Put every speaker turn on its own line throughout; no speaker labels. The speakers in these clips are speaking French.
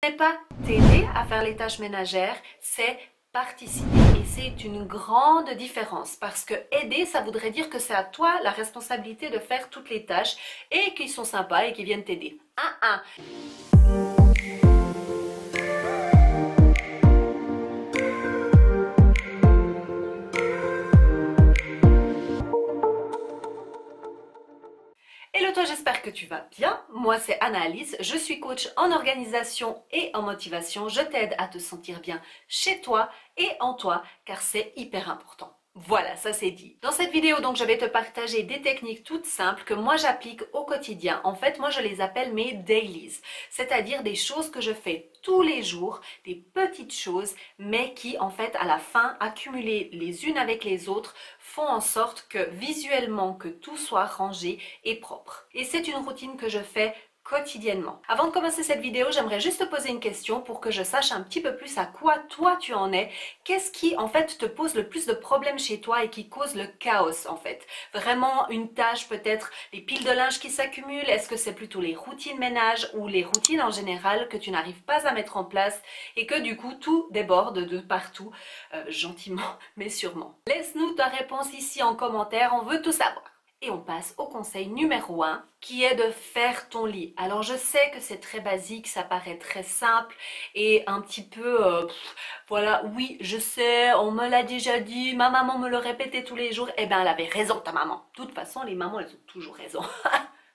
n'est pas t'aider à faire les tâches ménagères, c'est participer. Et c'est une grande différence parce que aider, ça voudrait dire que c'est à toi la responsabilité de faire toutes les tâches et qu'ils sont sympas et qu'ils viennent t'aider. Hello toi, j'espère que tu vas bien. Moi c'est Anna-Alice, je suis coach en organisation et en motivation. Je t'aide à te sentir bien chez toi et en toi car c'est hyper important. Voilà, ça c'est dit. Dans cette vidéo, donc, je vais te partager des techniques toutes simples que moi j'applique au quotidien. En fait, moi je les appelle mes dailies, c'est-à-dire des choses que je fais tous les jours, des petites choses, mais qui en fait à la fin, accumulées les unes avec les autres, font en sorte que visuellement, que tout soit rangé et propre. Et c'est une routine que je fais quotidiennement. Avant de commencer cette vidéo, j'aimerais juste te poser une question pour que je sache un petit peu plus à quoi toi tu en es. Qu'est-ce qui en fait te pose le plus de problèmes chez toi et qui cause le chaos en fait? Vraiment une tâche, peut-être les piles de linge qui s'accumulent? Est-ce que c'est plutôt les routines ménage ou les routines en général que tu n'arrives pas à mettre en place et que du coup tout déborde de partout, gentiment mais sûrement? Laisse-nous ta réponse ici en commentaire, on veut tout savoir. Et on passe au conseil numéro 1 qui est de faire ton lit. Alors je sais que c'est très basique, ça paraît très simple et un petit peu, voilà, oui je sais, on me l'a déjà dit, ma maman me le répétait tous les jours. Eh bien elle avait raison ta maman. De toute façon les mamans elles ont toujours raison.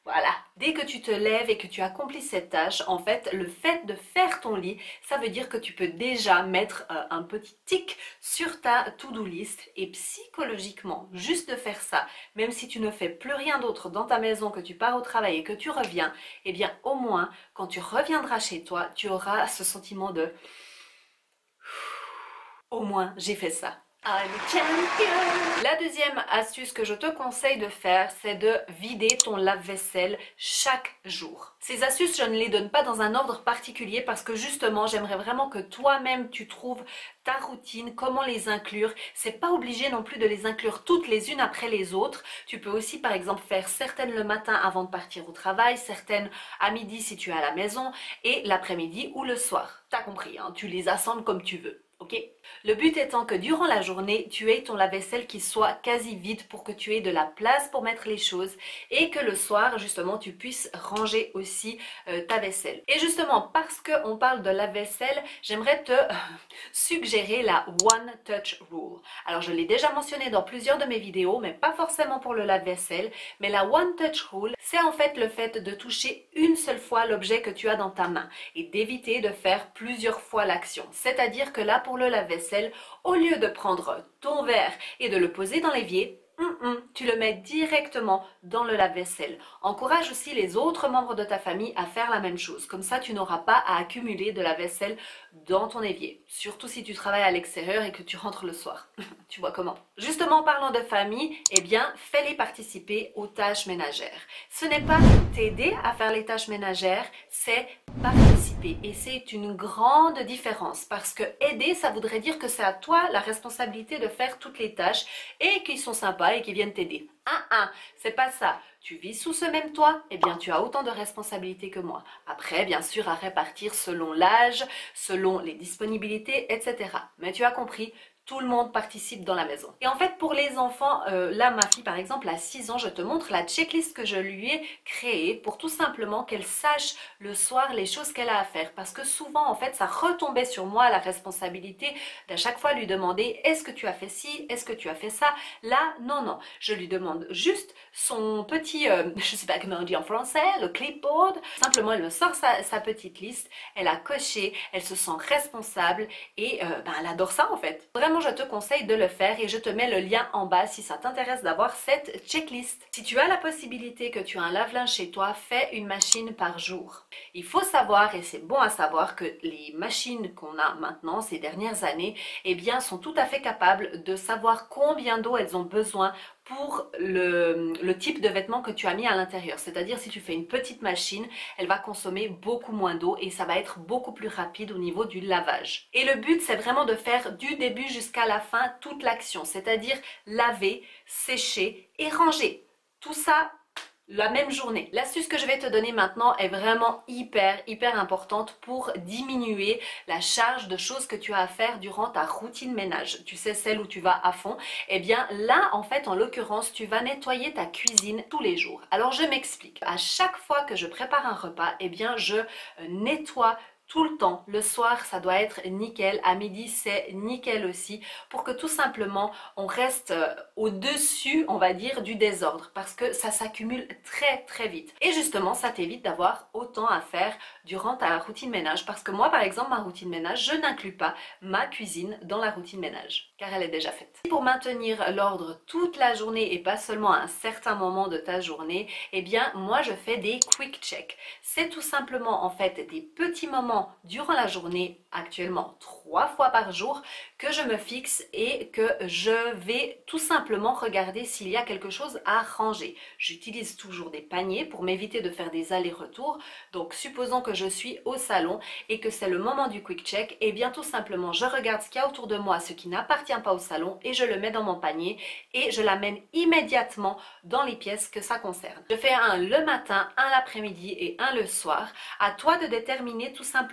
Voilà, dès que tu te lèves et que tu accomplis cette tâche, en fait, le fait de faire ton lit, ça veut dire que tu peux déjà mettre un petit tic sur ta to-do list et psychologiquement, juste de faire ça, même si tu ne fais plus rien d'autre dans ta maison, que tu pars au travail et que tu reviens, eh bien au moins, quand tu reviendras chez toi, tu auras ce sentiment de « au moins, j'ai fait ça ». I'm a champion. La deuxième astuce que je te conseille de faire, c'est de vider ton lave-vaisselle chaque jour. Ces astuces, je ne les donne pas dans un ordre particulier parce que justement, j'aimerais vraiment que toi-même tu trouves ta routine, comment les inclure. C'est pas obligé non plus de les inclure toutes les unes après les autres. Tu peux aussi par exemple faire certaines le matin avant de partir au travail, certaines à midi si tu es à la maison et l'après-midi ou le soir. T'as compris, hein, tu les assembles comme tu veux. Okay. Le but étant que durant la journée, tu aies ton lave-vaisselle qui soit quasi vide pour que tu aies de la place pour mettre les choses et que le soir, justement, tu puisses ranger aussi ta vaisselle. Et justement, parce qu'on parle de lave-vaisselle, j'aimerais te suggérer la One Touch Rule. Alors, je l'ai déjà mentionné dans plusieurs de mes vidéos, mais pas forcément pour le lave-vaisselle. Mais la One Touch Rule, c'est en fait le fait de toucher une seule fois l'objet que tu as dans ta main et d'éviter de faire plusieurs fois l'action. C'est-à-dire que là, pour le lave-vaisselle, au lieu de prendre ton verre et de le poser dans l'évier, tu le mets directement dans le lave-vaisselle. Encourage aussi les autres membres de ta famille à faire la même chose. Comme ça, tu n'auras pas à accumuler de la vaisselle dans ton évier. Surtout si tu travailles à l'extérieur et que tu rentres le soir. Tu vois comment? Justement, en parlant de famille, eh bien, fais-les participer aux tâches ménagères. Ce n'est pas t'aider à faire les tâches ménagères, c'est participer. Et c'est une grande différence parce que aider, ça voudrait dire que c'est à toi la responsabilité de faire toutes les tâches et qu'ils sont sympas et qui viennent t'aider. C'est pas ça. Tu vis sous ce même toit, eh bien tu as autant de responsabilités que moi. Après, bien sûr, à répartir selon l'âge, selon les disponibilités, etc. Mais tu as compris, tout le monde participe dans la maison. Et en fait, pour les enfants, là, ma fille, par exemple, à 6 ans, je te montre la checklist que je lui ai créée pour tout simplement qu'elle sache le soir les choses qu'elle a à faire. Parce que souvent, en fait, ça retombait sur moi la responsabilité d'à chaque fois lui demander « Est-ce que tu as fait ci? Est-ce que tu as fait ça ?» Là, non. Je lui demande juste son petit, je sais pas comment on dit en français, le clipboard. Simplement, elle me sort sa petite liste, elle a coché, elle se sent responsable et elle adore ça en fait. Vraiment, je te conseille de le faire et je te mets le lien en bas si ça t'intéresse d'avoir cette checklist. Si tu as la possibilité que tu as un lave-linge chez toi, fais une machine par jour. Il faut savoir, et c'est bon à savoir, que les machines qu'on a maintenant, ces dernières années, eh bien, sont tout à fait capables de savoir combien d'eau elles ont besoin pour le type de vêtements que tu as mis à l'intérieur. C'est-à-dire si tu fais une petite machine, elle va consommer beaucoup moins d'eau et ça va être beaucoup plus rapide au niveau du lavage. Et le but, c'est vraiment de faire du début jusqu'à la fin toute l'action, c'est-à-dire laver, sécher et ranger. Tout ça la même journée. L'astuce que je vais te donner maintenant est vraiment hyper importante pour diminuer la charge de choses que tu as à faire durant ta routine ménage. Tu sais, celle où tu vas à fond. Eh bien là, en fait, en l'occurrence, tu vas nettoyer ta cuisine tous les jours. Alors je m'explique. À chaque fois que je prépare un repas, eh bien je nettoie tout le temps. Le soir, ça doit être nickel. À midi, c'est nickel aussi, pour que tout simplement, on reste au-dessus, on va dire, du désordre, parce que ça s'accumule très vite. Et justement, ça t'évite d'avoir autant à faire durant ta routine ménage, parce que moi, par exemple, ma routine ménage, je n'inclus pas ma cuisine dans la routine ménage, car elle est déjà faite. Pour maintenir l'ordre toute la journée et pas seulement à un certain moment de ta journée, eh bien, moi, je fais des quick checks. C'est tout simplement, en fait, des petits moments durant la journée, actuellement 3 fois par jour, que je me fixe et que je vais tout simplement regarder s'il y a quelque chose à ranger. J'utilise toujours des paniers pour m'éviter de faire des allers-retours. Donc supposons que je suis au salon et que c'est le moment du quick check, et bien tout simplement je regarde ce qu'il y a autour de moi, ce qui n'appartient pas au salon, et je le mets dans mon panier et je l'amène immédiatement dans les pièces que ça concerne. Je fais un le matin, un l'après-midi et un le soir. À toi de déterminer tout simplement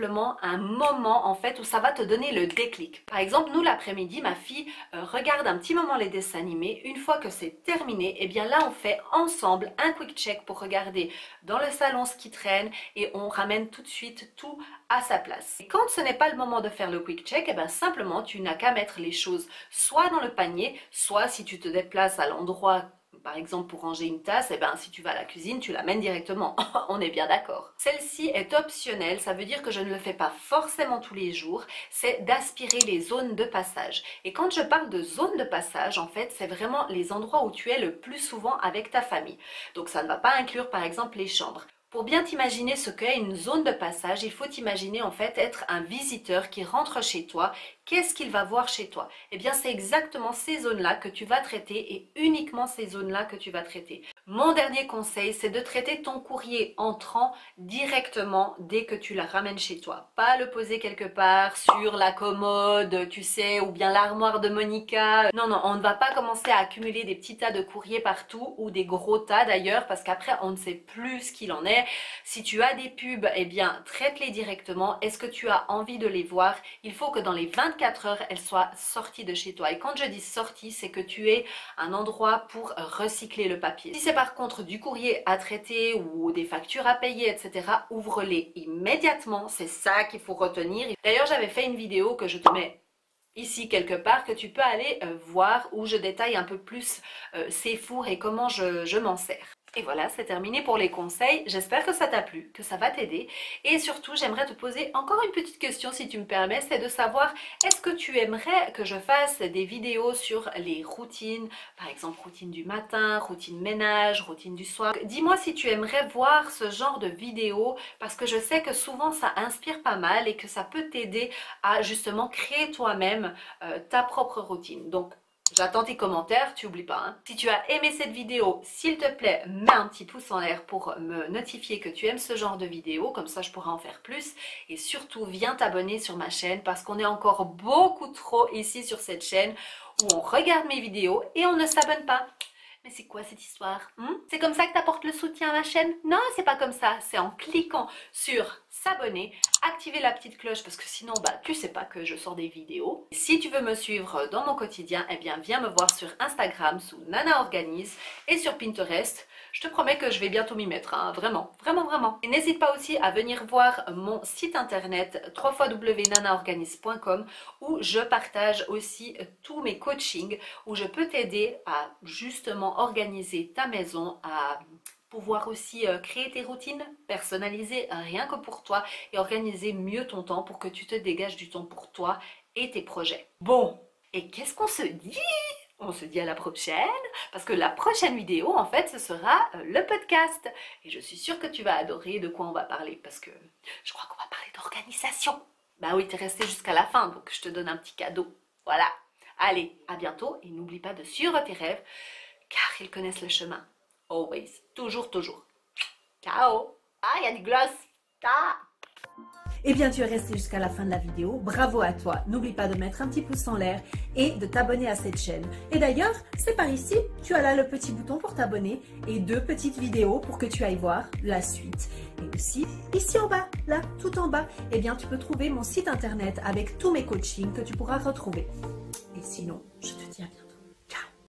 un moment en fait où ça va te donner le déclic. Par exemple, nous l'après-midi, ma fille regarde un petit moment les dessins animés. Une fois que c'est terminé, et bien là on fait ensemble un quick check pour regarder dans le salon ce qui traîne et on ramène tout de suite tout à sa place. Et quand ce n'est pas le moment de faire le quick check, et bien simplement tu n'as qu'à mettre les choses soit dans le panier, soit si tu te déplaces à l'endroit, par exemple pour ranger une tasse, et ben si tu vas à la cuisine, tu l'amènes directement. On est bien d'accord. Celle-ci est optionnelle, ça veut dire que je ne le fais pas forcément tous les jours, c'est d'aspirer les zones de passage. Et quand je parle de zones de passage, en fait, c'est vraiment les endroits où tu es le plus souvent avec ta famille. Donc ça ne va pas inclure par exemple les chambres. Pour bien t'imaginer ce qu'est une zone de passage, il faut t'imaginer en fait être un visiteur qui rentre chez toi. Qu'est-ce qu'il va voir chez toi? Eh bien, c'est exactement ces zones-là que tu vas traiter et uniquement ces zones-là que tu vas traiter. Mon dernier conseil, c'est de traiter ton courrier entrant directement dès que tu la ramènes chez toi. Pas le poser quelque part sur la commode, tu sais, ou bien l'armoire de Monica. Non, on ne va pas commencer à accumuler des petits tas de courriers partout ou des gros tas d'ailleurs, parce qu'après, on ne sait plus ce qu'il en est. Si tu as des pubs, eh bien, traite-les directement. Est-ce que tu as envie de les voir? Il faut que dans les 24 heures, elles soient sorties de chez toi. Et quand je dis sorties, c'est que tu aies un endroit pour recycler le papier. Si c'est par contre du courrier à traiter ou des factures à payer, etc., ouvre-les immédiatement. C'est ça qu'il faut retenir. D'ailleurs, j'avais fait une vidéo que je te mets ici quelque part, que tu peux aller voir, où je détaille un peu plus ces fours et comment je m'en sers. Et voilà, c'est terminé pour les conseils. J'espère que ça t'a plu, que ça va t'aider. Et surtout, j'aimerais te poser encore une petite question, si tu me permets, c'est de savoir, est-ce que tu aimerais que je fasse des vidéos sur les routines, par exemple routine du matin, routine ménage, routine du soir? Dis-moi si tu aimerais voir ce genre de vidéos, parce que je sais que souvent ça inspire pas mal et que ça peut t'aider à justement créer toi-même ta propre routine. Donc, j'attends tes commentaires, tu n'oublies pas. Hein. Si tu as aimé cette vidéo, s'il te plaît, mets un petit pouce en l'air pour me notifier que tu aimes ce genre de vidéo, comme ça je pourrai en faire plus. Et surtout, viens t'abonner sur ma chaîne parce qu'on est encore beaucoup trop ici sur cette chaîne où on regarde mes vidéos et on ne s'abonne pas. Mais c'est quoi cette histoire? C'est comme ça que tu apportes le soutien à ma chaîne? Non, c'est pas comme ça. C'est en cliquant sur s'abonner, activer la petite cloche parce que sinon, tu sais pas que je sors des vidéos. Si tu veux me suivre dans mon quotidien, eh bien, viens me voir sur Instagram sous Nana Organise et sur Pinterest. Je te promets que je vais bientôt m'y mettre, hein, vraiment. Et n'hésite pas aussi à venir voir mon site internet www.nanaorganise.com où je partage aussi tous mes coachings, où je peux t'aider à justement organiser ta maison, à pouvoir aussi créer tes routines personnalisées rien que pour toi et organiser mieux ton temps pour que tu te dégages du temps pour toi et tes projets. Bon, et qu'est-ce qu'on se dit? On se dit à la prochaine, parce que la prochaine vidéo, en fait, ce sera le podcast. Et je suis sûre que tu vas adorer de quoi on va parler, parce que je crois qu'on va parler d'organisation. Bah oui, t'es resté jusqu'à la fin, donc je te donne un petit cadeau. Voilà. Allez, à bientôt, et n'oublie pas de suivre tes rêves, car ils connaissent le chemin. Always. Toujours. Ciao. Ah, il y a du gloss. Ah. Eh bien, tu es resté jusqu'à la fin de la vidéo. Bravo à toi. N'oublie pas de mettre un petit pouce en l'air et de t'abonner à cette chaîne. Et d'ailleurs, c'est par ici, tu as là le petit bouton pour t'abonner et 2 petites vidéos pour que tu ailles voir la suite. Et aussi, ici en bas, là, tout en bas, eh bien, tu peux trouver mon site internet avec tous mes coachings que tu pourras retrouver. Et sinon, je te dis à bientôt.